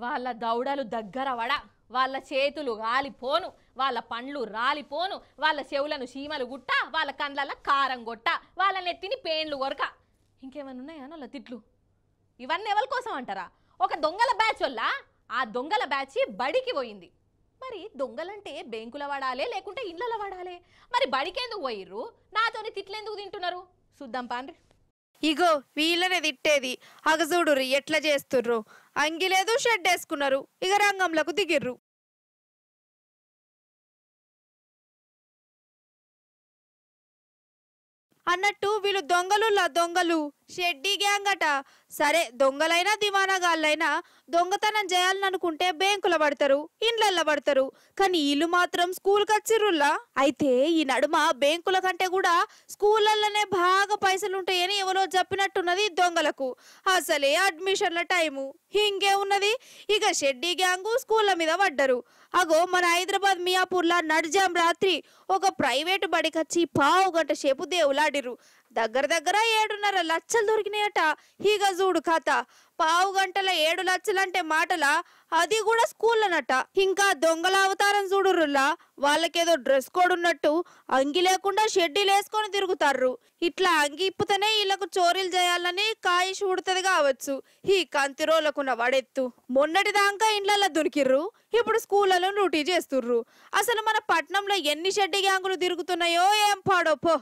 వాళ్ళ దౌడలు దగ్గర వడ, వాళ్ళ చేతులు గాలిపోను, వాళ్ళ పండ్లు రాలిపోను, వాళ్ళ చెవులను చీమలు గుట్ట, వాళ్ళ కండ్ల కారం గొట్ట, వాళ్ళ నెత్తిని పేన్లు కొరక. ఇంకేమైనా ఉన్నాయా వాళ్ళ తిట్లు? ఇవన్నీ ఎవరి కోసం అంటారా? ఒక దొంగల బ్యాచ్ వల్ల ఆ దొంగల బ్యాచ్ బడికి పోయింది. మరి దొంగలంటే బెంకుల వాడాలే లేకుంటే ఇళ్ళల వాడాలే? మరి బడికెందుకు పోయిర్రు? నాతోని తిట్లెందుకు తింటున్నారు? చూద్దాం పాండ్రి. ఇగో వీళ్ళనే తిట్టేది. అగజూడుర్రి ఎట్లా చేస్తుర్రు. అంగిలేదు షెడ్ వేసుకున్నారు, ఇక రంగంలకు దిగిర్రు. అన్నట్టు వీళ్ళు దొంగలు షెడ్డీ గ్యాంగ్ అట. సరే దొంగలైనా దివానాగాళ్ళైనా దొంగతనం చేయాలనుకుంటే బ్యాంకుల పడతారు, ఇండ్లల్లో పడతారు. కానీ వీళ్ళు మాత్రం స్కూల్కి వచ్చిర్రుల్లా. అయితే ఈ నడుమ బ్యాంకుల కంటే కూడా స్కూళ్ళల్లోనే బాగా పైసలుంటాయని ఎవరో చెప్పినట్టున్నది దొంగలకు. అసలే అడ్మిషన్ల టైము. ఇంకే ఉన్నది, ఇక షెడ్డీ గ్యాంగు స్కూళ్ళ మీద పడ్డరు. అగో మన హైదరాబాద్ మియాపూర్లా నడిజాం రాత్రి ఒక ప్రైవేటు బడికొచ్చి పావు గంట సేపు దేవులాడిర్రు. దగ్గర 7.5 లక్షలు దొరికినాయట. ఇక చూడు కథ. పావు గంటల 7 లక్షలంటే మాటలా, అది కూడా స్కూల్లనట. ఇంకా దొంగల అవతారం చూడుర్రులా. వాళ్ళకేదో డ్రెస్ కోడ్ ఉన్నట్టు అంగి లేకుండా షెడ్డీలు వేసుకొని తిరుగుతారు. ఇట్లా అంగి ఇప్పుతేనే వీళ్ళకు చోరీలు చేయాలని కాయిష్ ఉడుతుంది కావచ్చు. ఈ కంతిరోలకున్న వడెత్తు. మొన్నటి దాకా ఇండ్లల్లో దునికిర్రు, ఇప్పుడు స్కూళ్ళలో డ్యూటీ చేస్తుర్రు. అసలు మన పట్నంలో ఎన్ని షెడ్డీ గ్యాంగులు తిరుగుతున్నాయో ఏం పాడోపో.